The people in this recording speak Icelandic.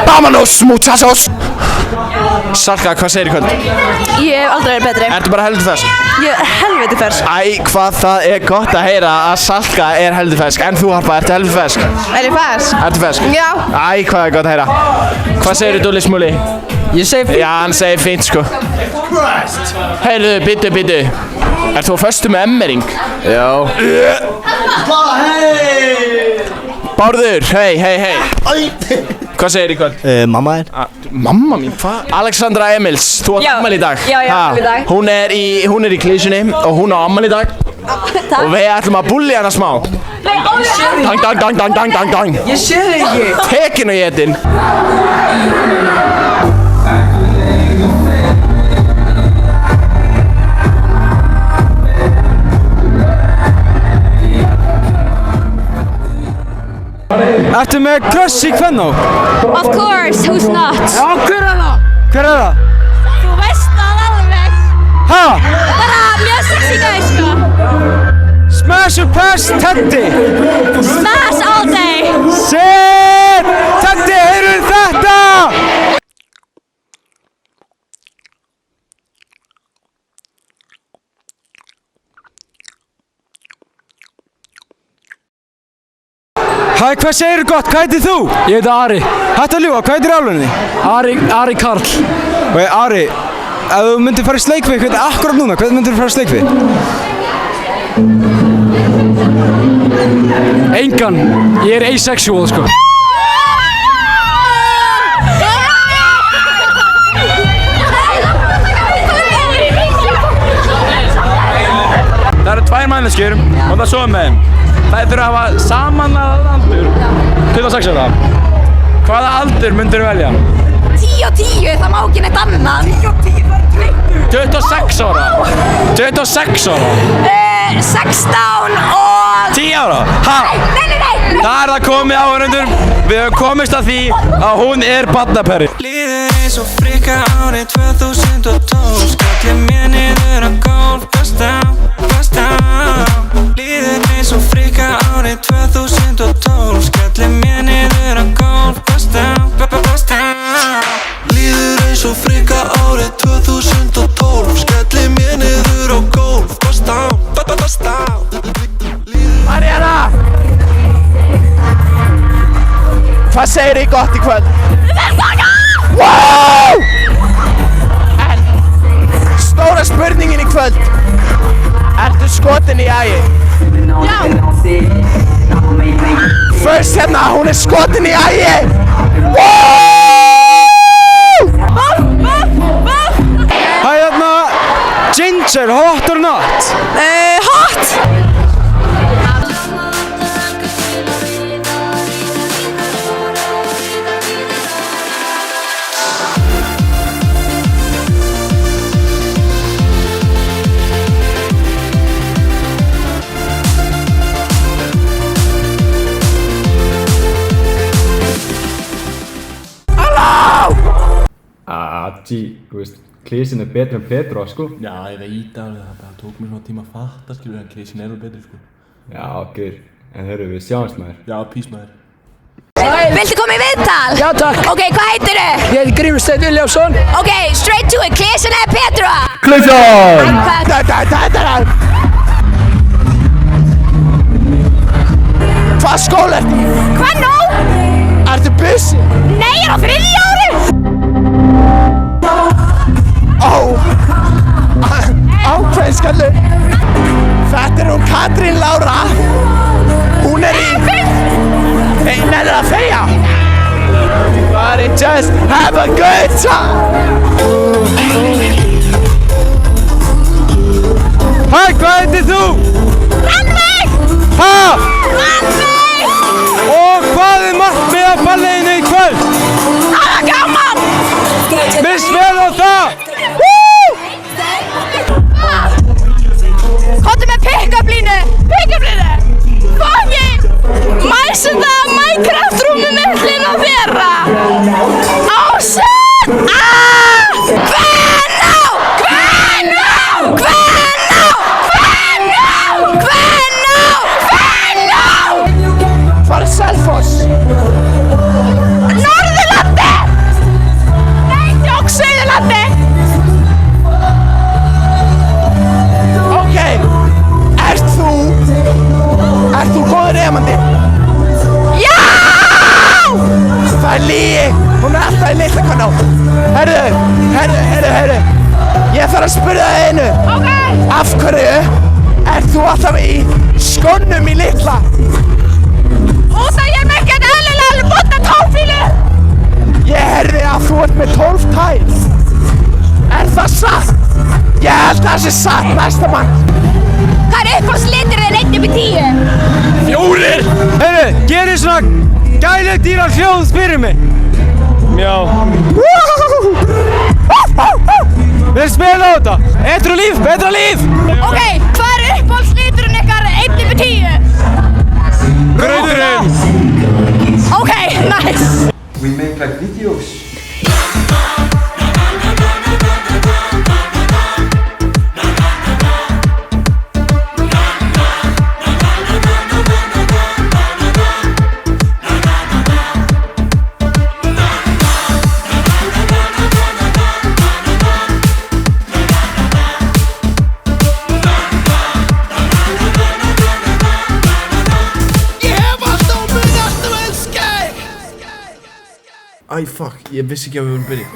Vámonos, muchachos! Salka, hvað segir í kvöld? Ég hef aldrei verið betri. Ertu bara heldur fersk? Ég er helviti fersk. Æ, hvað það er gott að heyra að Salka er heldur fersk. En þú, Harpa, ertu heldur fersk? Er ég fersk? Ertu fersk? Já. Æ, hvað er gott að heyra. Hvað segir þú, Dulli Smúli? Ég segi fínt. Já, hann segir fínt, sko. Heyrðu, bitu. Ert þú á föstu með emmering? Já. Bárður, hei. Hvað segir í kvöld? Mamma er. Mamma mín, hvað? Alexandra Emils, þú átt afmæli í dag. Já, ég á afmæli í dag. Hún er í klísunni og hún á afmæli í dag. Takk. Og við ætlum að bulli hana smá. Dang. Ég sé þig ekki. Tekin og étin. Ertu með crush í kvennó? Of course, who's not? Já, hver er það? Þú veist það alveg. Ha? Bara mjög sexy gæði, sko. Smash or pass, Teddy? Smash all day. Shit! Teddy, heyrðu þetta? Hæ, hvað segirðu gott? Hvað heitir þú? Ég heiti Ari. Hættu að ljúga, hvað heitir álunni? Ari Karl. Og Ari, ef þú myndir fara í sleik við, akkurat núna, hvernig myndir þú fara í sleik við? Engan. Ég er asexual, sko. Það eru tvær manneskjur og það sofa með þeim. Það þurfa að hafa samanlagðan aldur 26 ára. Hvaða aldur myndir þú velja? 10 og 10, það má ekki neitt annað. 10 og 10, það er 26 ára. 26 ára. 16 og... 10 ára. Ha? Nei. Það er það komið áhörundur. Við höfum komist að því að hún er barnaperri. Líður eins og frikka árið 2012. Skalli mér niður á gólf. Basta. Líður eins og frikka árið 2012. Skalli mér niður á gólf. Basta. Líður eins og frikka árið 2012. Skalli mér niður á gólf. Basta. Mariana! Hvað segir þið gott í kvöld? Wow! En stóra spurningin í kvöld. Ertu skotin í Ægi? Já. First hérna, hún er skotin í Ægi! Wow! Hæ, þarna, Ginger, hot or not? Hot! Þú veist, klísin er betri en Petra, sko. Já, ég veit alveg það tók mér svona tíma að fatta, skilur, en klísin er betri, sko. Já, okkur. En hörru, við sjáumst maður. Já, pís maður. Viltu koma í viðtal? Já, takk. Ok, hvað heitirðu? Ég heiti Grímur Steinn Vilhjálmsson. Ok, straight to it, Klísin eða Petra? Klísin! Hvað skóla ertu í? Hvað nú? Ertu busy? Nei, ég er á 3. ári! Ákveðin skallu. Þetta er hún Katrín Lára. Hún er í... Nei, nennir að þegja. Everybody just have a good time. Hæ, hvað heitir þú? Rannveig! Ha? Rannveig! Og hvað er markmið á balleginu í kvöld? Það var gaman! Miss vel á það! Komdu með pick-up-línu! Pick-up-línu! Fokkin! Mæsum það að Minecraft-rúmi millin að vera! Ásett! Hvar er Selfoss? lygi. Hún er alltaf í litla kanó. Herðu. Ég þarf að spyrja það einu. Ok. Af hverju ert þú alltaf í skónum í litla? Út að ég er með ekkert eðlilega bóta tófílu. Ég heyrði að þú ert með 12 tær. Er það satt? Ég held að það sé satt, næsta mann. Hvað er uppáhaldsliturinn 1-10? 4. Heyrðu, gerir svona gælu dýra hljóð fyrir mig. Mjá. Við spila á þetta. Betra líf. Ok, hvað er uppáhaldsliturinn ykkar 1-10? Grauturinn. Ok, nice. We make like videos. Æ, fuck, ég vissi ekki að við vorum byrjað.